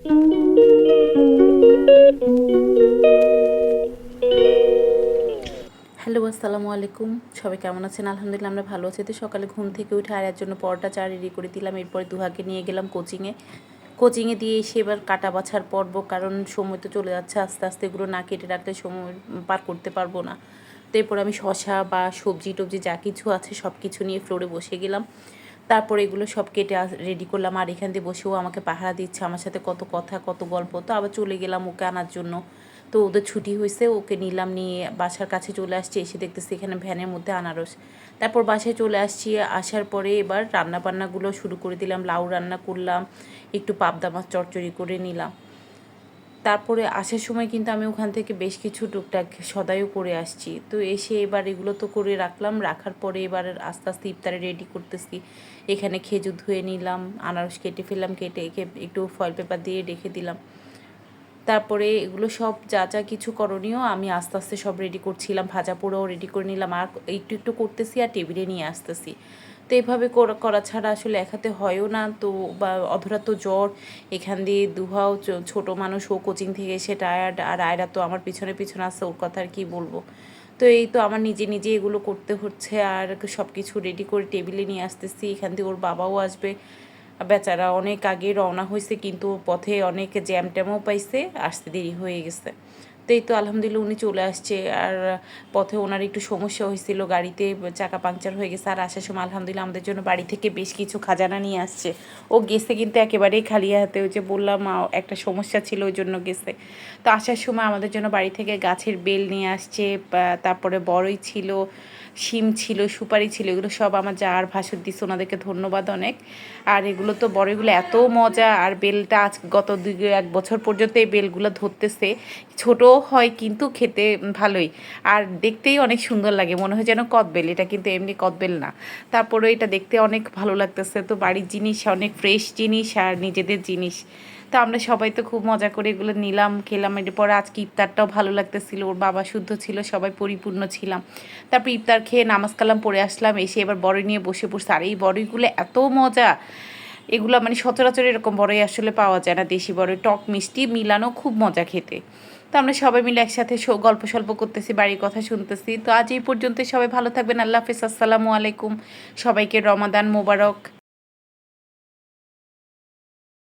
Hello, আসসালামু আলাইকুম। সবাই কেমন আছেন? আলহামদুলিল্লাহ আমরা ভালো আছি। তো সকালে ঘুম থেকে উঠে আয়ার জন্য পরোটা চা রেডি করে দিলাম। এরপরে দুহাকে নিয়ে গেলাম কোচিংয়ে দিয়ে এসে এবার কাটা বাছার পর্ব, কারণ সময় তো চলে যাচ্ছে আস্তে আস্তে। এগুলো না কেটে রাখলে সময় পার করতে পারবো না। তো এরপর আমি শশা বা সবজি টবজি যা কিছু আছে সব কিছু নিয়ে ফ্লোরে বসে গেলাম। তারপরে এগুলো সব কেটে রেডি করলাম। আর এখান দিয়ে বসেও আমাকে পাহারা দিচ্ছে, আমার সাথে কত কথা কত গল্প। তো আবার চলে গেলাম ওকে আনার জন্য। তো ওদের ছুটি হয়েছে, ওকে নিলাম, নিয়ে বাসার কাছে চলে আসছি। এসে দেখতেছি এখানে ভ্যানের মধ্যে আনারস। তারপর বাসায় চলে আসছি। আসার পরে এবার রান্নাবান্নাগুলো শুরু করে দিলাম। লাউ রান্না করলাম, একটু পাবদা মাছ চচ্চড়ি করে নিলাম। তারপরে আসার সময় কিন্তু আমি ওখান থেকে বেশ কিছু টুকটাক সদাইও করে আসছি। তো এসে এবার এগুলো তো করে রাখলাম। রাখার পরে এবার আস্তে আস্তে ইফতারে রেডি করতেছি। এখানে খেজুর ধুয়ে নিলাম, আনারস কেটে ফেললাম, কেটে একটু ফয়েল পেপার দিয়ে রেখে দিলাম। তারপরে এগুলো সব যা যা কিছু করণীয় আমি আস্তে আস্তে সব রেডি করছিলাম। ভাজা পোড়াও রেডি করে নিলাম, আর একটু একটু করতেছি আর টেবিলে নিয়ে আসতেছি। তো এভাবে করা ছাড়া আসলে এক হাতে হয়ও না। তো বা অধরা তো জ্বর, এখান দিয়ে দুহাও ছোটো মানুষ, ও কোচিং থেকে এসে টায়ার্ড, আর আয়রা তো আমার পিছনে পিছনে আসছে, ওর কথা আর কী বলবো। তো এই তো আমার নিজে নিজে এগুলো করতে হচ্ছে, আর সব কিছু রেডি করে টেবিলে নিয়ে আসতেছি। এখান দিয়ে ওর বাবাও আসবে, বেচারা অনেক আগে রওনা হয়েছে, কিন্তু পথে অনেক জ্যাম ট্যামও পাইছে, আসতে দেরি হয়ে গেছে। তো এই তো আলহামদুলিল্লাহ উনি চলে আসছে। আর পথে ওনার একটু সমস্যা হয়েছিল, গাড়িতে চাকা পাংচার হয়ে গেছে। আর আসার সময় আলহামদুলিল্লাহ আমাদের জন্য বাড়ি থেকে বেশ কিছু খাজানা নিয়ে আসছে। ও গেছে কিন্তু একেবারেই খালি হাতে, ওই যে বললাম একটা সমস্যা ছিল ওই জন্য গেছে। তো আসার সময় আমাদের জন্য বাড়ি থেকে গাছের বেল নিয়ে আসছে, তারপরে বড়ই ছিল, শিম ছিল, সুপারি ছিল। এগুলো সব আমার যা আর ভাসুর দিচ্ছে, ওনাদেরকে ধন্যবাদ অনেক। আর এগুলো তো বড়ইগুলো এত মজা, আর বেলটা আজ গত 1 বছর পর্যন্ত এই বেলগুলো ধরতেছে। ছোটো হয় কিন্তু খেতে ভালোই, আর দেখতেই অনেক সুন্দর লাগে, মনে হয় যেন কদবেল। এটা কিন্তু এমনি কদবেল না। তারপরে এটা দেখতে অনেক ভালো লাগতেছে। তো বাড়ির জিনিস, অনেক ফ্রেশ জিনিস আর নিজেদের জিনিস। তো আমরা সবাই তো খুব মজা করে এগুলো নিলাম, খেলাম। এরপর আজকে ইফতারটাও ভালো লাগতেছিল, ওর বাবা শুদ্ধ ছিল, সবাই পরিপূর্ণ ছিলাম। তারপর ইফতার খেয়ে নামাজ কালাম পড়ে আসলাম। এসে এবার বড়ই নিয়ে বসে পড়ছে। আর এই বড়ইগুলো এত মজা, এগুলো মানে সচরাচর এরকম বড়ই আসলে পাওয়া যায় না। দেশি বড়ই, টক মিষ্টি মিলানো, খুব মজা খেতে। তো আমরা সবাই মিলে একসাথে গল্প সল্প করতেছি, বাড়ির কথা শুনতেছি। তো আজ এই পর্যন্ত, সবাই ভালো থাকবেন। আল্লাহ হাফেজ, আসসালামু আলাইকুম। সবাইকে রমাদান মোবারক।